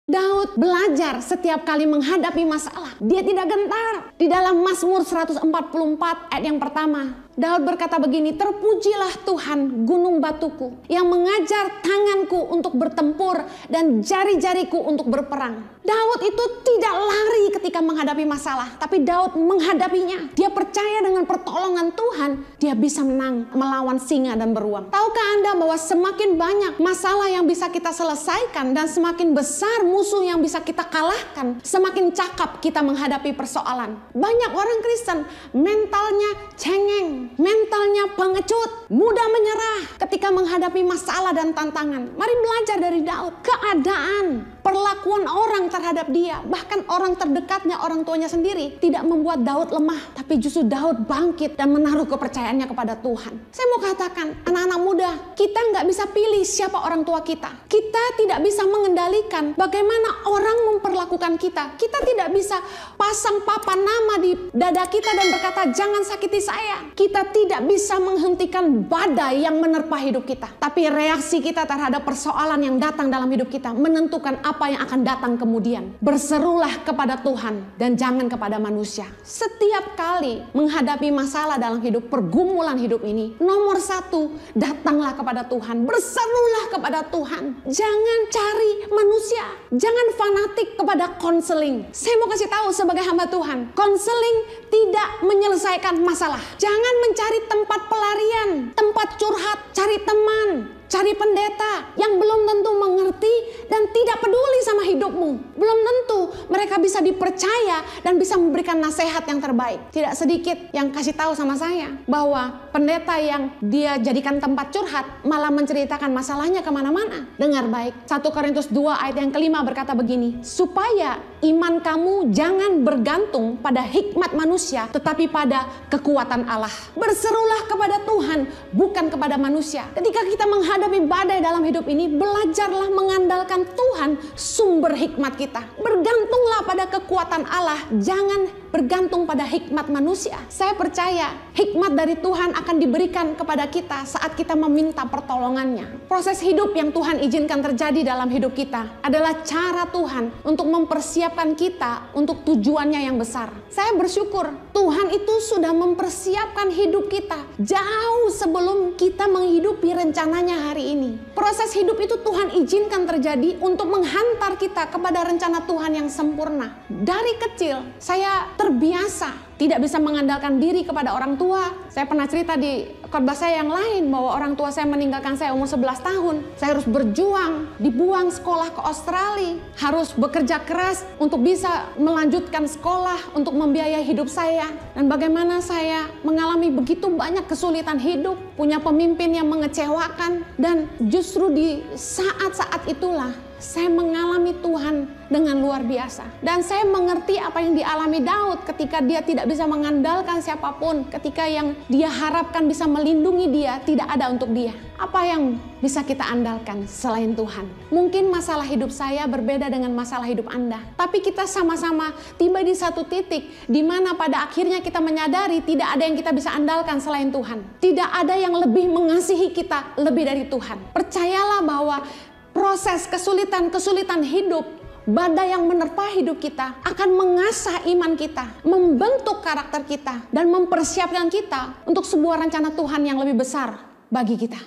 Daud belajar setiap kali menghadapi masalah. Dia tidak gentar. Di dalam Mazmur 144 ayat yang pertama, Daud berkata begini, "Terpujilah Tuhan gunung batuku, yang mengajar tanganku untuk bertempur dan jari-jariku untuk berperang." Daud itu tidak lari ketika menghadapi masalah, tapi Daud menghadapinya. Dia percaya dengan pertolongan Tuhan, dia bisa menang melawan singa dan beruang. Tahukah Anda bahwa semakin banyak masalah yang bisa kita selesaikan dan semakin besar musuh yang bisa kita kalahkan, semakin cakap kita menghadapi persoalan. Banyak orang Kristen mentalnya cengeng, mentalnya pengecut, mudah menyerah ketika menghadapi masalah dan tantangan. Mari belajar dari Daud. Keadaan, perlakuan orang terhadap dia, bahkan orang terdekatnya, orang tuanya sendiri, tidak membuat Daud lemah, tapi justru Daud bangkit dan menaruh kepercayaannya kepada Tuhan. Saya mau katakan, anak-anak muda, kita nggak bisa pilih siapa orang tua kita. Kita tidak bisa mengendalikan bagaimana orang memperlakukan kita. Kita tidak bisa pasang papan nama di dada kita dan berkata, "Jangan sakiti saya." Kita tidak bisa menghentikan badai yang menerpa hidup kita. Tapi reaksi kita terhadap persoalan yang datang dalam hidup kita menentukan apa yang akan datang kemudian. Berserulah kepada Tuhan dan jangan kepada manusia. Setiap kali menghadapi masalah dalam hidup, pergumulan hidup ini, nomor satu, datanglah kepada Tuhan. Berserulah kepada Tuhan. Jangan cari manusia. Jangan fanatik kepada konseling. Saya mau kasih tahu sebagai hamba Tuhan, konseling tidak menyelesaikan masalah. Jangan mencari tempat pelarian, tempat curhat, cari teman, cari pendeta yang belum tentu mengerti dan tidak peduli sama hidupmu. Belum tentu mereka bisa dipercaya dan bisa memberikan nasihat yang terbaik. Tidak sedikit yang kasih tahu sama saya bahwa pendeta yang dia jadikan tempat curhat malah menceritakan masalahnya kemana-mana. Dengar baik, 1 Korintus 2 ayat yang kelima berkata begini, "Supaya iman kamu jangan bergantung pada hikmat manusia, tetapi pada kekuatan Allah." Berserulah kepada Tuhan, bukan kepada manusia. Ketika kita menghadapi badai dalam hidup ini, belajarlah mengandalkan Tuhan, sumber hikmat kita. Bergantunglah pada kekuatan Allah, jangan bergantung pada hikmat manusia. Saya percaya hikmat dari Tuhan akan diberikan kepada kita saat kita meminta pertolongannya. Proses hidup yang Tuhan izinkan terjadi dalam hidup kita adalah cara Tuhan untuk mempersiapkan kita untuk tujuannya yang besar. Saya bersyukur Tuhan itu sudah mempersiapkan hidup kita jauh sebelum kita menghidupi rencananya hari ini. Proses hidup itu Tuhan izinkan terjadi untuk menghantar kita kepada rencana Tuhan yang sempurna. Dari kecil saya terbiasa tidak bisa mengandalkan diri kepada orang tua. Saya pernah cerita di khotbah saya yang lain bahwa orang tua saya meninggalkan saya umur 11 tahun. Saya harus berjuang, dibuang sekolah ke Australia, harus bekerja keras untuk bisa melanjutkan sekolah, untuk membiayai hidup saya. Dan bagaimana saya mengalami begitu banyak kesulitan hidup, punya pemimpin yang mengecewakan, dan justru di saat-saat itulah saya mengalami Tuhan dengan luar biasa. Dan saya mengerti apa yang dialami Daud ketika dia tidak bisa mengandalkan siapapun. Ketika yang dia harapkan bisa melindungi dia, tidak ada untuk dia. Apa yang bisa kita andalkan selain Tuhan? Mungkin masalah hidup saya berbeda dengan masalah hidup Anda. Tapi kita sama-sama tiba di satu titik di mana pada akhirnya kita menyadari tidak ada yang kita bisa andalkan selain Tuhan. Tidak ada yang lebih mengasihi kita lebih dari Tuhan. Percayalah bahwa proses kesulitan hidup, badai yang menerpa hidup kita akan mengasah iman kita, membentuk karakter kita, dan mempersiapkan kita untuk sebuah rencana Tuhan yang lebih besar bagi kita.